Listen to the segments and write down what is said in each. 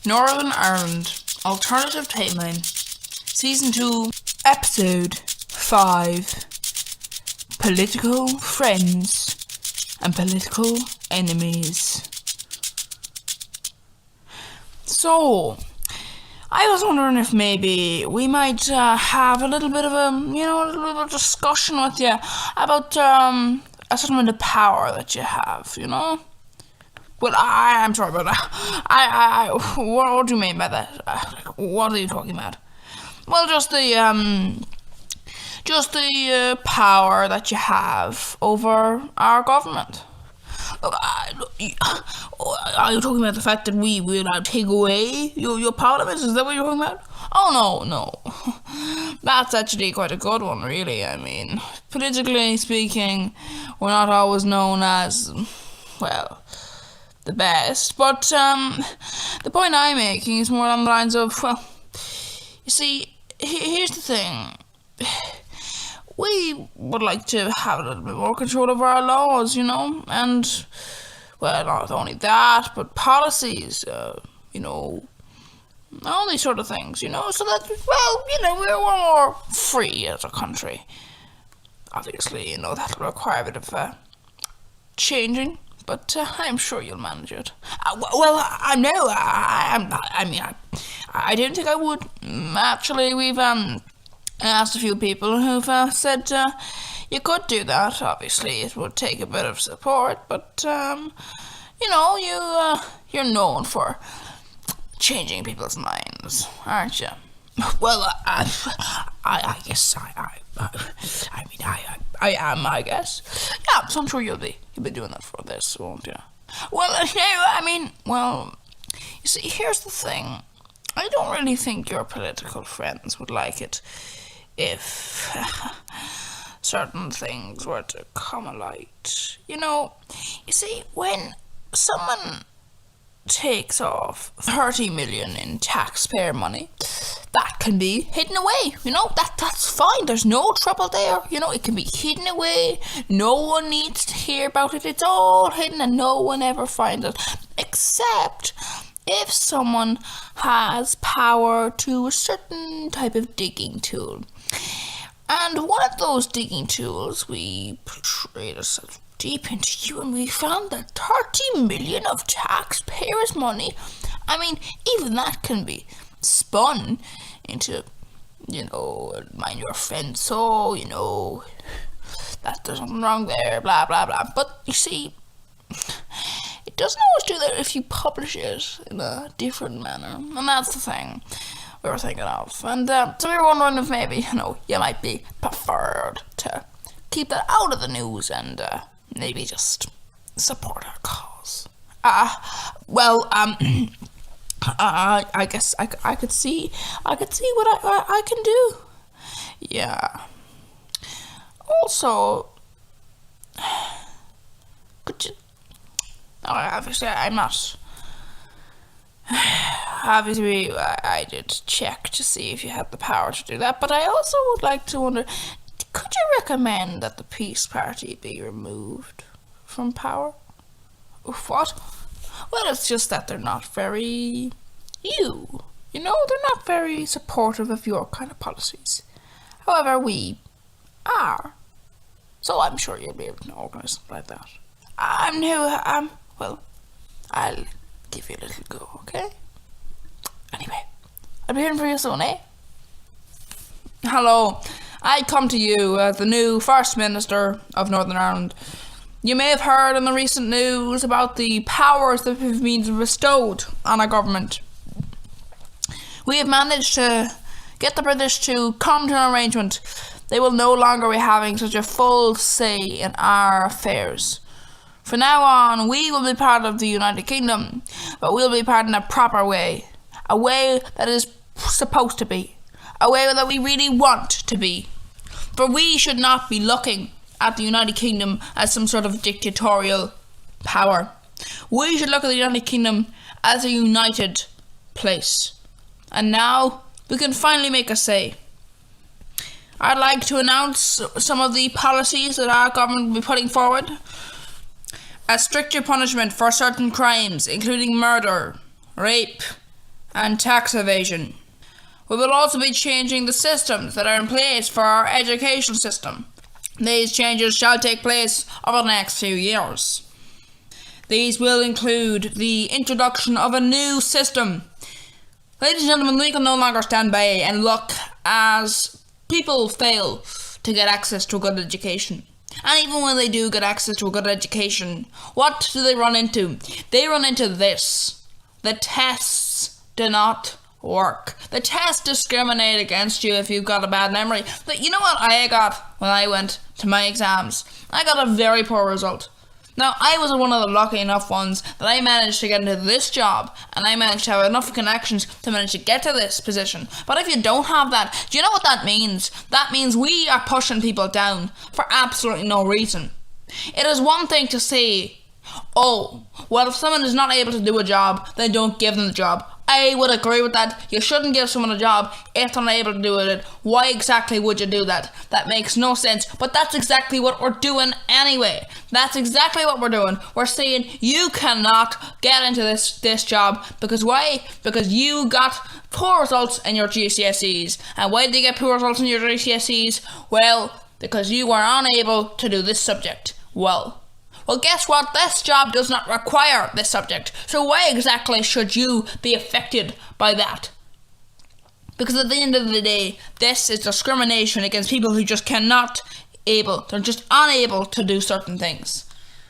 Northern Ireland Alternative Timeline Season 2 Episode 5 Political Friends and Political Enemies. So, I was wondering if maybe we might have a little bit of a little bit of discussion with you about a certain amount of power that you have, Well, I'm sorry about that. What do you mean by that? What are you talking about? Well, just the power that you have over our government. Are you talking about the fact that we will take away your parliament? Is that what you're talking about? Oh, no. That's actually quite a good one, really. I mean, politically speaking, we're not always known as, well, the best. But the point I'm making is more on the lines of, well, you see, here's the thing. We would like to have a little bit more control over our laws, and, well, not only that, but policies, all these sort of things, so that, well, we're more free as a country. Obviously, that'll require a bit of changing, but I'm sure you'll manage it. I didn't think I would. Actually, we've asked a few people who've said you could do that. Obviously, it would take a bit of support, but you're known for changing people's minds, aren't you? Well, I guess I am. I guess. Yeah, so I'm sure you'll be doing that for this, won't you? Well, you see, here's the thing. I don't really think your political friends would like it if certain things were to come alight. You see, when someone takes off 30 million in taxpayer money, that can be hidden away, that's fine, there's no trouble there, it can be hidden away, no one needs to hear about it, it's all hidden and no one ever finds it, except if someone has power to a certain type of digging tool. And one of those digging tools, we portrayed ourselves deep into you, and we found that 30 million of taxpayers' money, I mean, even that can be spun into, mind your friend, so, that there's something wrong there, blah, blah, blah. But, you see, it doesn't always do that if you publish it in a different manner, and that's the thing we were thinking of. And so we were wondering if maybe, you might be preferred to keep that out of the news and maybe just support our cause. I guess I could see what I can do. Yeah. Also, could you? Obviously, I'm not. Obviously, I did check to see if you had the power to do that, but I also would like to wonder, could you recommend that the Peace Party be removed from power? What? Well, it's just that they're not very they're not very supportive of your kind of policies. However, we are. So I'm sure you'll be able to organise something like that. I'm new, well, I'll give you a little go, okay? Anyway, I'll be hearing from you soon, eh? Hello, I come to you as the new First Minister of Northern Ireland. You may have heard in the recent news about the powers that have been bestowed on our government. We have managed to get the British to come to an arrangement. They will no longer be having such a full say in our affairs. From now on, we will be part of the United Kingdom, but we'll be part in a proper way. A way that is supposed to be. A way that we really want to be. For we should not be looking at the United Kingdom as some sort of dictatorial power. We should look at the United Kingdom as a united place. And now we can finally make a say. I'd like to announce some of the policies that our government will be putting forward. A stricter punishment for certain crimes, including murder, rape, and tax evasion. We will also be changing the systems that are in place for our education system. These changes shall take place over the next few years. These will include the introduction of a new system. Ladies and gentlemen, we can no longer stand by and look as people fail to get access to a good education. And even when they do get access to a good education, what do they run into? They run into this. The tests do not work. The tests discriminate against you if you've got a bad memory. But you know what I got when I went to my exams? I got a very poor result. Now, I was one of the lucky enough ones that I managed to get into this job, and I managed to have enough connections to manage to get to this position. But if you don't have that, do you know what that means? That means we are pushing people down for absolutely no reason. It is one thing to say, oh, well, if someone is not able to do a job, then don't give them the job. I would agree with that. You shouldn't give someone a job if they're not able to do it. Why exactly would you do that? That makes no sense. But that's exactly what we're doing anyway. That's exactly what we're doing. We're saying you cannot get into this job because why? Because you got poor results in your GCSEs. And why did you get poor results in your GCSEs? Well, because you were unable to do this subject well. Well, guess what? This job does not require this subject. So why exactly should you be affected by that? Because at the end of the day, this is discrimination against people who just they're just unable to do certain things.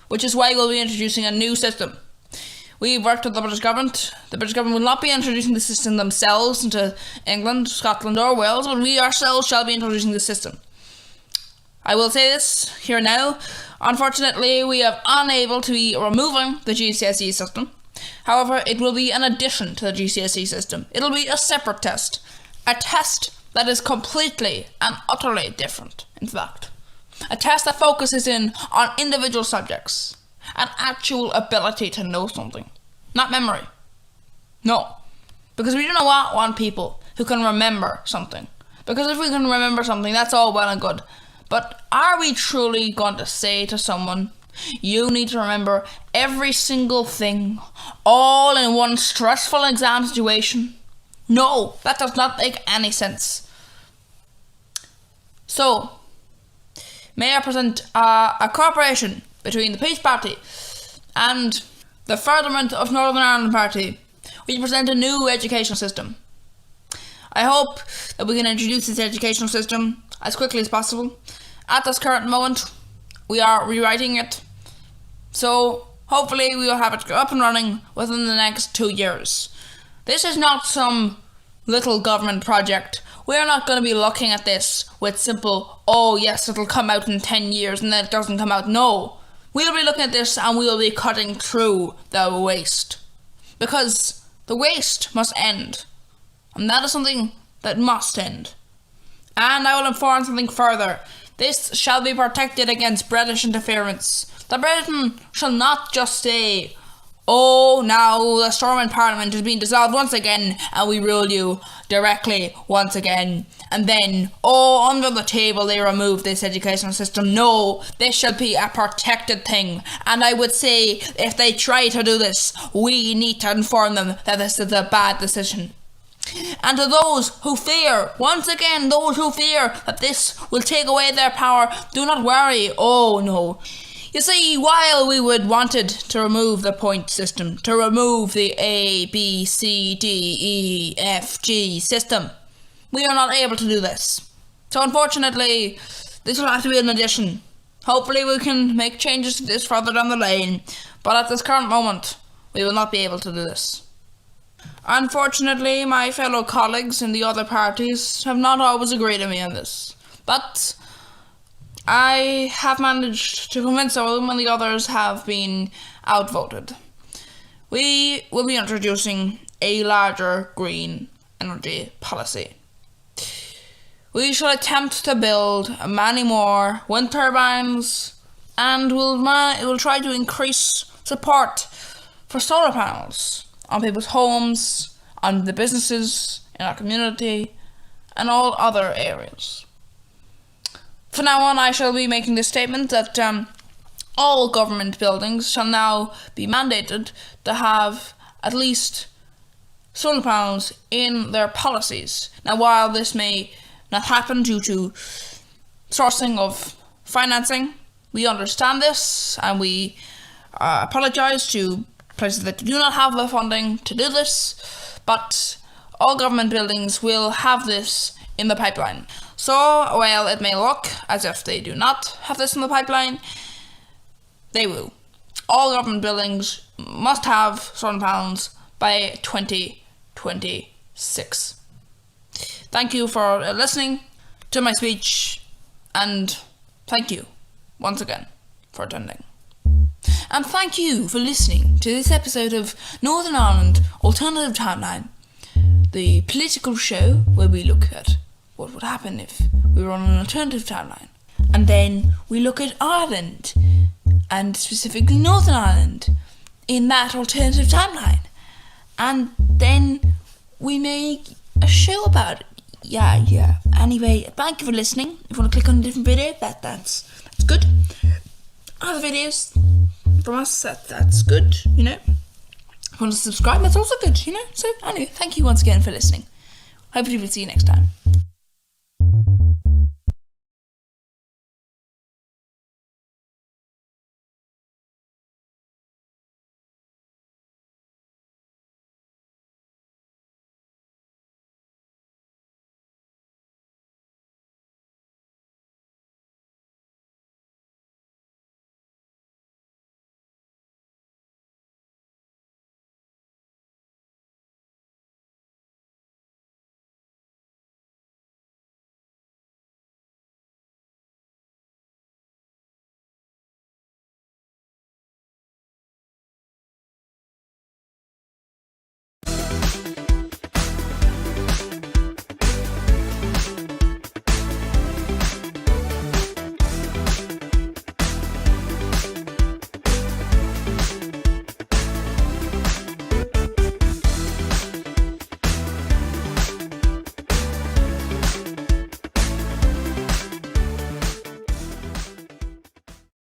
Which is why we'll be introducing a new system. We've worked with the British government. The British government will not be introducing the system themselves into England, Scotland or Wales, but we ourselves shall be introducing the system. I will say this here now. Unfortunately, we are unable to be removing the GCSE system. However, it will be an addition to the GCSE system. It'll be a separate test. A test that is completely and utterly different, in fact. A test that focuses in on individual subjects. An actual ability to know something. Not memory. No. Because we do not want people who can remember something. Because if we can remember something, that's all well and good. But are we truly going to say to someone, you need to remember every single thing, all in one stressful exam situation? No, that does not make any sense. So, may I present a cooperation between the Peace Party and the Furtherment of Northern Ireland Party. We present a new education system. I hope that we can introduce this educational system as quickly as possible. At this current moment, we are rewriting it. So, hopefully we will have it up and running within the next 2 years. This is not some little government project. We're not going to be looking at this with simple, oh yes, it'll come out in 10 years and then it doesn't come out. No. We'll be looking at this and we'll be cutting through the waste. Because the waste must end. And that is something that must end. And I will inform something further. This shall be protected against British interference. The Britain shall not just say, oh, now the Stormont Parliament is being dissolved once again and we rule you directly once again. And then, oh, under the table they remove this educational system. No, this shall be a protected thing. And I would say, if they try to do this, we need to inform them that this is a bad decision. And to those who fear, once again, those who fear that this will take away their power, do not worry. Oh no. You see, while we would wanted to remove the point system, to remove the A, B, C, D, E, F, G system, we are not able to do this. So unfortunately, this will have to be an addition. Hopefully we can make changes to this further down the line, but at this current moment, we will not be able to do this. Unfortunately, my fellow colleagues in the other parties have not always agreed with me on this, but I have managed to convince some of them and the others have been outvoted. We will be introducing a larger green energy policy. We shall attempt to build many more wind turbines and we'll try to increase support for solar panels on people's homes, on the businesses in our community, and all other areas. From now on, I shall be making the statement that all government buildings shall now be mandated to have at least solar panels in their policies. Now, while this may not happen due to sourcing of financing, we understand this and we apologise to places that do not have the funding to do this, but all government buildings will have this in the pipeline. So, while it may look as if they do not have this in the pipeline, they will. All government buildings must have solar panels by 2026. Thank you for listening to my speech, and thank you once again for attending. And thank you for listening to this episode of Northern Ireland Alternative Timeline, the political show where we look at what would happen if we were on an alternative timeline. And then we look at Ireland, and specifically Northern Ireland, in that alternative timeline. And then we make a show about it. Yeah. Anyway, thank you for listening. If you want to click on a different video, that's good. Other videos from us, that's good, If you want to subscribe, that's also good, So anyway, thank you once again for listening. Hopefully we'll see you next time.